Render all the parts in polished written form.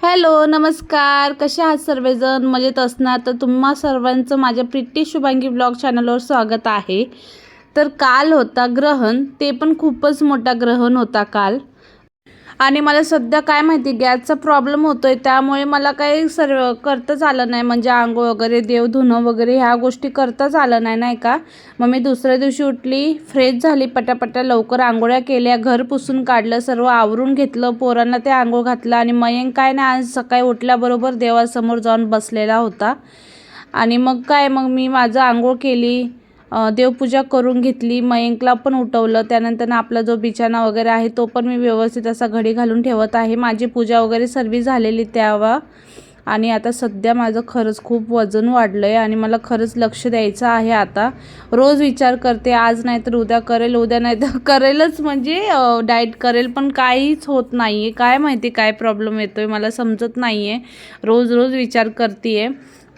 Hello, नमस्कार. कसे आहात सर्वजण? मजेत असणार तर तुम्हा सर्वांचं माझ्या प्रिटी शुभांगी ब्लॉग चॅनलवर स्वागत आहे. तर काल होता ग्रहण, ते पण खूपच मोठा ग्रहण होता काल. आणि मला सध्या काय माहिती गॅसचा प्रॉब्लेम होतोय, त्यामुळे मला काही सर्व करताच आलं नाही. म्हणजे अंघोळ वगैरे, देव धुणं वगैरे ह्या गोष्टी करताच आलं नाही, नाही का. मग मी दुसऱ्या दिवशी उठली, फ्रेश झाली, पटापटा लवकर आंघोळ्या केल्या, घर पुसून काढलं, सर्व आवरून घेतलं, पोरांना ते आंघोळ घातलं. आणि मयंक काय नाही, आज सकाळी उठल्याबरोबर देवासमोर जाऊन बसलेला होता. आणि मग मी माझं आंघोळ केली, देवपूजा करून घेतली, मयंकला पण उठवलं. त्यानंतर आपला जो बिछाना वगैरे आहे तो पण मी व्यवस्थित असा घडी घालून ठेवत आहे. माझी पूजा वगैरे सर्व झालेली तेव्हा. आणि आता सध्या माझं खरंच खूप वजन वाढलं आहे आणि मला खरंच लक्ष द्यायचं आहे. आता रोज विचार करते, आज नाही तर उद्या करेल, उद्या नाही तर करेलच, म्हणजे डाएट करेल, पण काहीच होत नाही आहे. काय माहिती काय प्रॉब्लेम येतो आहे, मला समजत नाही आहे. रोज रोज विचार करते आहे,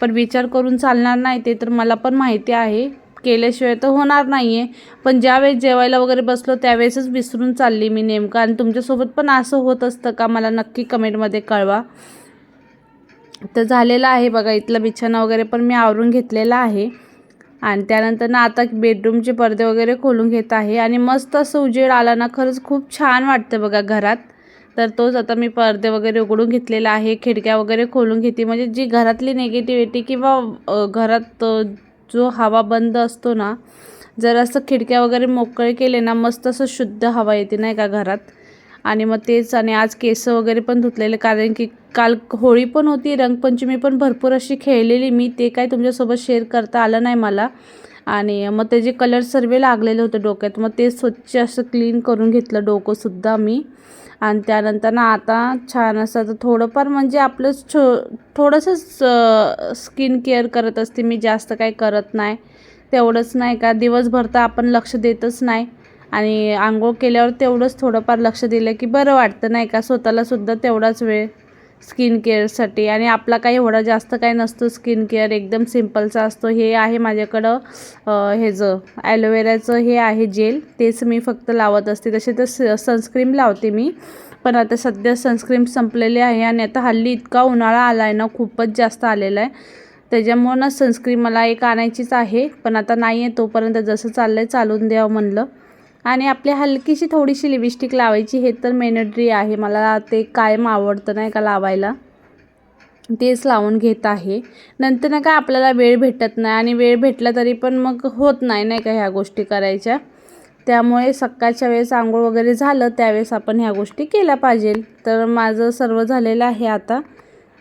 पण विचार करून चालणार नाही ते तर मला पण माहिती आहे. केल्याशिवाय तर होणार नाही आहे. पण ज्यावेळेस जेवायला वगैरे बसलो त्यावेळेसच विसरून चालली मी नेमकं. आणि तुमच्यासोबत पण असं होत असतं का, मला नक्की कमेंटमध्ये कळवा. तर झालेलं आहे बघा, इथला बिछाना वगैरे पण मी आवरून घेतलेला आहे. आणि त्यानंतर आता बेडरूमचे पडदे वगैरे खोलून घेत आहे. आणि मस्त असं उजेड आला ना, खरंच खूप छान वाटतं बघा घरात. तर तोच आता मी पडदे वगैरे उघडून घेतलेला आहे, खिडक्या वगैरे खोलून घेते. म्हणजे जी घरातली निगेटिव्हिटी किंवा घरात जो हवा बंद असतो ना, जर असं खिडक्या वगैरे मोकळे केले ना, मस्त असं शुद्ध हवा येते नाही का घरात. आणि मग तेच. आणि आज केस वगैरे पण धुतलेले, कारण की काल होळी पण होती, रंगपंचमी पण भरपूर अशी खेळलेली मी. ते काय तुमच्यासोबत शेअर करता आलं नाही मला. आणि मग त्याचे कलर सर्व लागलेले होते डोक्यात, मग ते स्वच्छ असं क्लीन करून घेतलं डोकंसुद्धा मी. आणि त्यानंतर ना आता छान असं थोडंफार म्हणजे आपलं थोडंसं स्किन केअर करत असते मी, जास्त काही करत नाही. तेवढंच नाही का, दिवसभर तर आपण लक्ष देतच नाही. आणि आंघोळ केल्यावर तेवढंच थोडंफार लक्ष दिलं की बरं वाटतं नाही का, स्वतःलासुद्धा तेवढाच वेळ स्किन केअरसाठी. आणि आपला काही एवढा जास्त काही नसतो स्किन केअर, एकदम सिम्पलचा असतो. हे आहे माझ्याकडं ॲलोवेराचं हे आहे जेल, तेच मी फक्त लावत असते. तसे तर सनस्क्रीम लावते मी, पण आता सध्या सनस्क्रीम संपलेली आहे. आणि आता हल्ली इतका उन्हाळा आला आहे ना, खूपच जास्त आलेला आहे. त्याच्यामुळं ना सनस्क्रीम मला एक आणायचीच आहे, पण आता नाही आहे. तोपर्यंत जसं चाललं आहे चालून द्यावं म्हणलं. आणि आपली हलकीशी थोडीशी लिपस्टिक लावायची, हे तर मॅन्डेटरी आहे, मला ते कायम आवडतं नाही का लावायला. तेच लावून घेत आहे. नंतर ना काय आपल्याला वेळ भेटत नाही, आणि वेळ भेटला तरी पण मग होत नाही नाही का ह्या गोष्टी करायच्या. त्यामुळे सकाळच्या वेळेस आंघोळ वगैरे झालं त्यावेळेस आपण ह्या गोष्टी केल्या पाहिजे. तर माझं सर्व झालेलं आहे आता,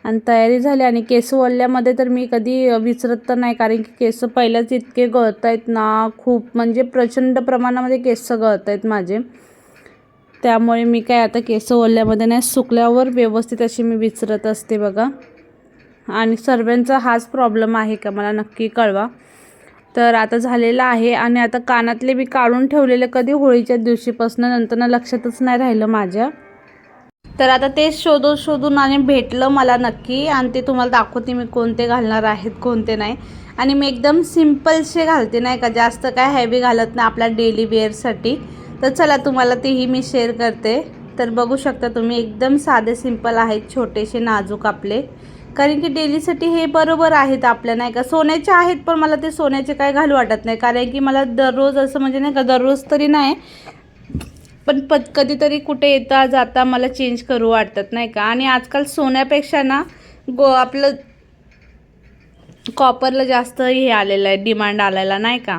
आणि तयारी झाली. आणि केस ओढल्यामध्ये तर मी कधी विसरत तर नाही, कारण की केस पहिल्याच इतके गळत आहेत ना, खूप म्हणजे प्रचंड प्रमाणामध्ये केस गळत आहेत माझे. त्यामुळे मी काय आता केस ओढल्यामध्ये नाही, सुकल्यावर व्यवस्थित अशी मी विचारत असते बघा. आणि सर्वांचा हाच प्रॉब्लेम आहे का, मला नक्की कळवा. तर आता झालेलं आहे. आणि आता कानातले मी काढून ठेवलेले कधी होळीच्या दिवशीपासून, नंतर लक्षातच नाही राहिलं माझ्या. तर आता तेच शोधून आणि भेटलं मला नक्की, आणि ते तुम्हाला दाखवते मी कोणते घालणार आहेत कोणते नाही. आणि मी एकदम सिम्पलचे घालते नाही का, जास्त काय हेवी घालत नाही आपल्या डेली वेअरसाठी. तर चला तुम्हाला तेही मी शेअर करते. तर बघू शकता तुम्ही, एकदम साधे सिम्पल आहेत, छोटेसे नाजूक आपले, कारण की डेलीसाठी हे बरोबर आहेत आपल्या नाही का. सोन्याचे आहेत, पण मला ते सोन्याचे काय घालू वाटत नाही, कारण की मला दररोज असं म्हणजे नाही का, दररोज तरी नाही, पण कधीतरी कुठे येता जाता मला चेंज करू वाटतात नाही का. आणि आजकाल सोन्यापेक्षा ना आपलं कॉपरला जास्त हे आलेलं आहे, डिमांड आलेला नाही का.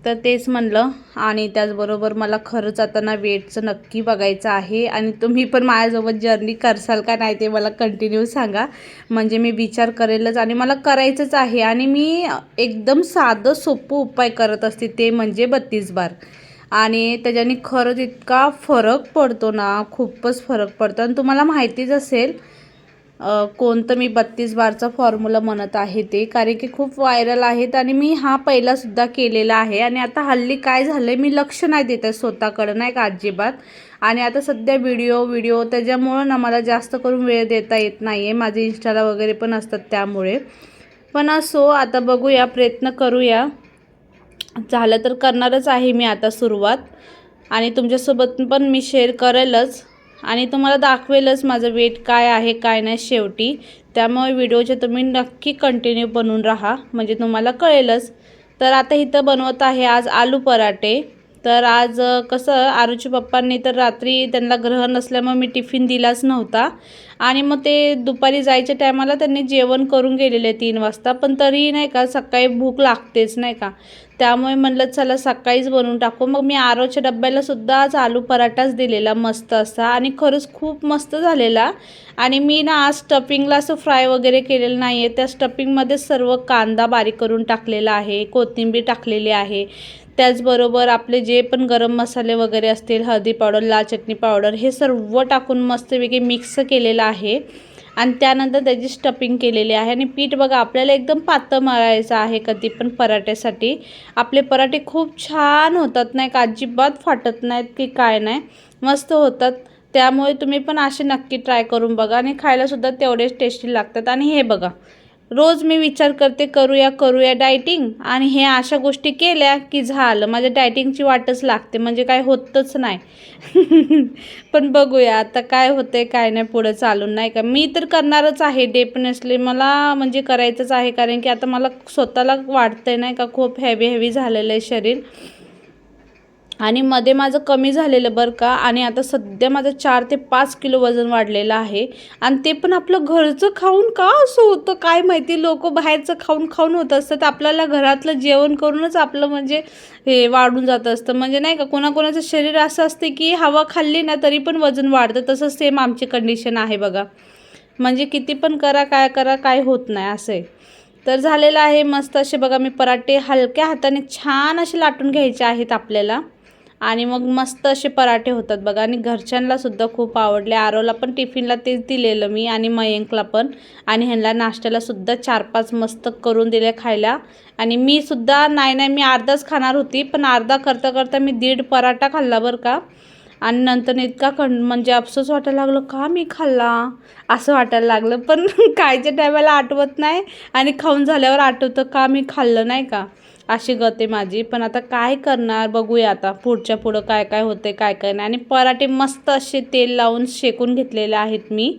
तर तेच म्हणलं. आणि त्याचबरोबर मला खरंच आता ना वेटचं नक्की बघायचं आहे. आणि तुम्ही पण माझ्यासोबत जर्नी करसाल का नाही ते मला कंटिन्यू सांगा, म्हणजे मी विचार करेलच आणि मला करायचंच आहे. आणि मी एकदम साधं सोपं उपाय करत असते, ते म्हणजे 32 बार. आणि त्याच्याने खरंच इतका फरक पडतो ना, खूपच फरक पडतो. आणि तुम्हाला माहितीच असेल कोणतं मी 32 बारचा फॉर्म्युला म्हणत आहे ते, कारण की खूप व्हायरल आहेत. आणि मी हा पहिलासुद्धा केलेला आहे. आणि आता हल्ली काय झालं आहे, मी लक्ष नाही देत आहे स्वतःकडं नाही का अजिबात. आणि आता सध्या व्हिडिओ त्याच्यामुळं ना मला जास्त करून वेळ देता येत नाही आहे, माझे इंस्टाला वगैरे पण असतात त्यामुळे. पण असो, आता बघूया, प्रयत्न करूया. झालं तर करणारच आहे मी आता सुरुवात, आणि तुमच्यासोबत पण मी शेअर करेलच. आणि तुम्हाला दाखवेलच माझं वेट काय आहे काय नाही शेवटी. त्यामुळे व्हिडिओचे तुम्ही नक्की कंटिन्यू बनवून राहा, म्हणजे तुम्हाला कळेलच. तर आता इथं बनवत आहे आज आलू पराठे. तर आज कसं आरूच्या पप्पांनी तर रात्री त्यांना ग्रहण नसल्यामुळे मी टिफिन दिलाच नव्हता आणि मग ते दुपारी जायच्या टायमाला त्यांनी जेवण करून गेलेले 3 वाजता. पण तरीही नाही का सकाळी भूक लागतेच नाही का, त्यामुळे म्हणलं चला सकाळीच बनवून टाकू. मग मी आरोच्या डब्यालासुद्धा आज आलू पराठाच दिलेला मस्त असा आणि खरंच खूप मस्त झालेला. आणि मी ना आज स्टफिंगला असं फ्राय वगैरे केलेलं नाही आहे, त्या स्टफिंगमध्ये सर्व कांदा बारीक करून टाकलेला आहे, कोथिंबीर टाकलेली आहे, त्याचबरोबर आपले जे पण गरम मसाले वगैरे असतील, हळदी पावडर, लाल चटणी पावडर, हे सर्व टाकून मस्तपैकी मिक्स केलेलं आहे आणि त्यानंतर त्याची स्टफिंग केलेली आहे. आणि पीठ बघा आपल्याला एकदम पातळ मळायचं आहे कधी पण पराठ्यासाठी. आपले पराठे खूप छान होतात नाही का, अजिबात फाटत नाहीत की काय नाही, मस्त होतात. त्यामुळे तुम्ही पण असे नक्की ट्राय करून बघा आणि खायलासुद्धा तेवढेच टेस्टी लागतात. आणि हे बघा रोज मी विचार करते करूया डायटिंग, आणि हे अशा गोष्टी केल्या की झालं माझ्या डायटिंगची वाटच लागते, म्हणजे काय होतच नाही. पण बघूया आता काय होतंय काय नाही पुढं चालून नाही का. मी तर करणारच आहे डेफिनेटली, मला म्हणजे करायचंच आहे, कारण की आता मला स्वतःला वाटतंय नाही का खूप हेवी झालेलं आहे शरीर. आणि मध्ये माझं कमी झालेलं बरं का, आणि आता सध्या माझं 4 ते 5 किलो वजन वाढलेलं आहे. आणि ते पण आपलं घरचं खाऊन का असं होतं काय माहिती. लोक बाहेरचं खाऊन होत असतात, आपल्याला घरातलं जेवण करूनच आपलं म्हणजे हे वाढून जात असतं. म्हणजे नाही का कोणाकोणाचं शरीर असं असते की हवा खाल्ली ना तरी पण वजन वाढतं, तसंच सेम आमची कंडिशन आहे बघा. म्हणजे किती पण करा काय होत नाही असं आहे. तर झालेलं आहे मस्त असे बघा. मी पराठे हलक्या हाताने छान असे लाटून घ्यायचे आहेत आपल्याला, आणि मग मस्त असे पराठे होतात बघा. आणि घरच्यांनासुद्धा खूप आवडले. आरोला पण टिफिनला तेच दिलेलं मी, आणि मयंकला पण, आणि ह्यांना नाश्त्यालासुद्धा 4-5 मस्त करून दिले खायला. आणि मी सुद्धा नाही मी अर्धाच खाणार होती, पण अर्धा करता मी 1.5 पराठा खाल्ला बरं का. आणि नंतर इतका म्हणजे अफसोस वाटायला लागलं का मी खाल्ला असं वाटायला लागलं. पण खायच्या टायमाला आठवत नाही आणि खाऊन झाल्यावर आठवतं का मी खाल्लं नाही का, अशी गत माझी. पण आता काय करणार बघूया आता पुढं काय होते काय नाही. आणि पराठे मस्त असे तेल लावून शेकून घेतलेले आहेत मी,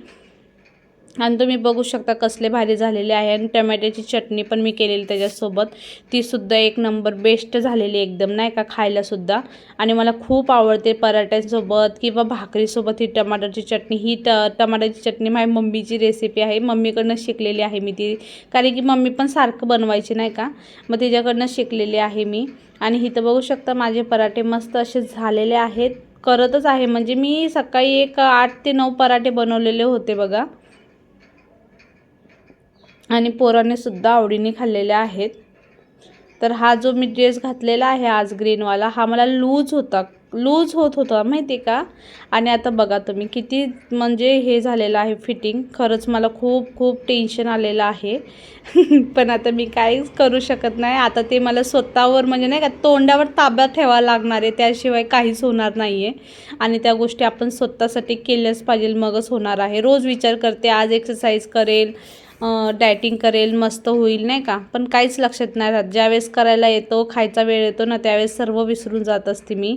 आणि तुम्ही बघू शकता कसले भारी झालेले आहे. आणि टमॅटोची चटणी पण मी केलेली त्याच्यासोबत, तीसुद्धा एक नंबर बेस्ट झालेली एकदम नाही का खायलासुद्धा. आणि मला खूप आवडते पराठ्यांसोबत किंवा भाकरीसोबत ही टमाटरची चटणी. ही टमाटरची चटणी माझ्या मम्मीची रेसिपी आहे, मम्मीकडनं शिकलेली आहे मी ती, कारण की मम्मी पण सारखं बनवायची नाही का, मग तिच्याकडनं शिकलेली आहे मी. आणि इथं बघू शकता माझे पराठे मस्त असे झालेले आहेत, करतच आहे. म्हणजे मी सकाळी एक 8 ते 9 पराठे बनवलेले होते बघा, आणि पोराने सुद्धा आवडीने खाल्लेले आहेत. तर हा जो मी ड्रेस घातलेला आहे आज ग्रीनवाला, हा मला लूज होत होता माहिती का. आणि आता बघा तुम्ही किती म्हणजे हे झालेलं आहे फिटिंग. खरंच मला खूप टेन्शन आलेलं आहे. पण आता मी काहीच करू शकत नाही. आता ते मला स्वतःवर म्हणजे नाही का तोंडावर ताबा ठेवायला लागणार आहे, त्याशिवाय काहीच होणार नाही आहे. आणि त्या गोष्टी आपण स्वतःसाठी केल्याच पाहिजे, मगच होणार आहे. रोज विचार करते आज एक्सरसाइज करेल, डायटिंग करेल, मस्त होईल नाही का, पण काहीच लक्षात नाही राहत. ज्यावेळेस करायला येतो, खायचा वेळ येतो ना, त्यावेळेस सर्व विसरून जात असते मी.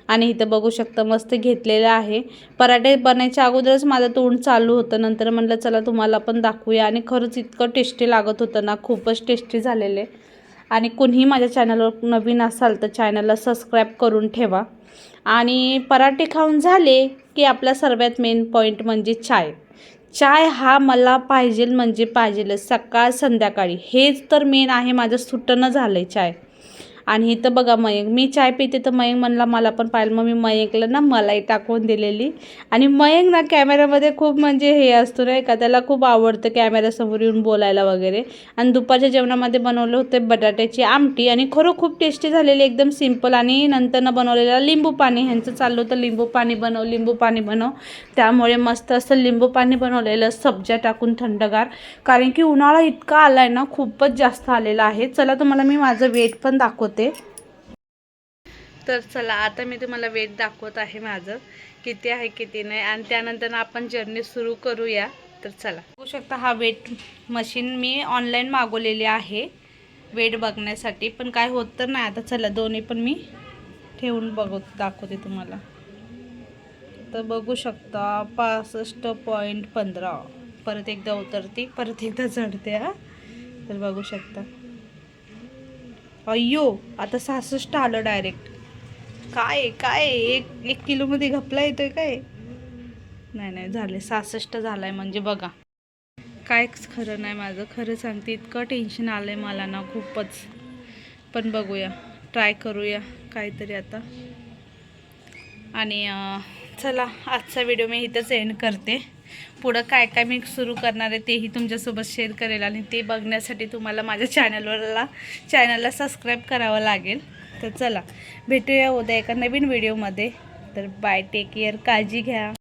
आणि इथं बघू शकता मस्त घेतलेलं आहे. पराठे बनायच्या अगोदरच माझं तोंड चालू होतं, नंतर म्हटलं चला तुम्हाला पण दाखवूया. आणि खरंच इतकं टेस्टी लागत होतं ना, खूपच टेस्टी झालेले. आणि कुणीही माझ्या चॅनलवर नवीन असाल तर चॅनलला सबस्क्राईब करून ठेवा. आणि पराठे खाऊन झाले की आपला सर्वात मेन पॉईंट म्हणजे चाय हा मला पाहिजेल म्हणजे पाहिजेलच, सकाळ संध्याकाळी. हेच तर मेन आहे, माझं सुटणं झालं आहे चाय. आणि इथं बघा मयंक, मी चाय पिते तर मयंक म्हणला मला पण पाहिलं, मग मी मयंकला ना मलाई टाकून दिलेली. आणि मयंक ना कॅमेऱ्यामध्ये खूप म्हणजे हे असतो नाही का, त्याला खूप आवडतं कॅमेऱ्यासमोर येऊन बोलायला वगैरे. आणि दुपारच्या जेवणामध्ये बनवले होते बटाट्याची आमटी, आणि खरं खूप टेस्टी झालेली, एकदम सिम्पल. आणि नंतरनं बनवलेलं लिंबू पाणी, ह्यांचं चाललं होतं लिंबू पाणी बनव, त्यामुळे मस्त असं लिंबू पाणी बनवलेलं सब्जा टाकून थंडगार, कारण की उन्हाळा इतका आला आहे ना, खूपच जास्त आलेला आहे. चला तुम्हाला मी माझं वेट पण दाखवते. तर चला आता मी तुम्हाला वेट दाखवत आहे माझं किती आहे किती नाही, आणि त्यानंतर आपण जर्नी सुरू करूया. तर चला बघू शकता हा वेट मशीन मी ऑनलाईन मागवलेली आहे वेट बघण्यासाठी, पण काय होत तर नाही. आता चला दोन्ही पण मी ठेवून दाखवते तुम्हाला. तर बघू शकता 65.15. परत एकदा उतरते, परत एकदा चढते. हा तर बघू शकता. अय्यो, आता 66 आलं डायरेक्ट. काय काय एक किलोमध्ये घपला येतोय काय? नाही नाही, झाले 66 झालाय म्हणजे बघा. कायच खरं नाही माझं, खरं सांगते. इतकं टेन्शन आलं आहे मला ना, खूपच. पण बघूया, ट्राय करूया काहीतरी आता. आणि चला, आजचा व्हिडिओ मी इथंच एंड करते. पुढं काय काय मी सुरू करणार आहे तेही तुमच्यासोबत शेअर करेल. आणि ते बघण्यासाठी तुम्हाला माझ्या चॅनलला सबस्क्राईब करावं लागेल. तर चला, भेटूया उद्या एका नवीन व्हिडिओमध्ये. तर बाय, टेक केअर, काळजी घ्या.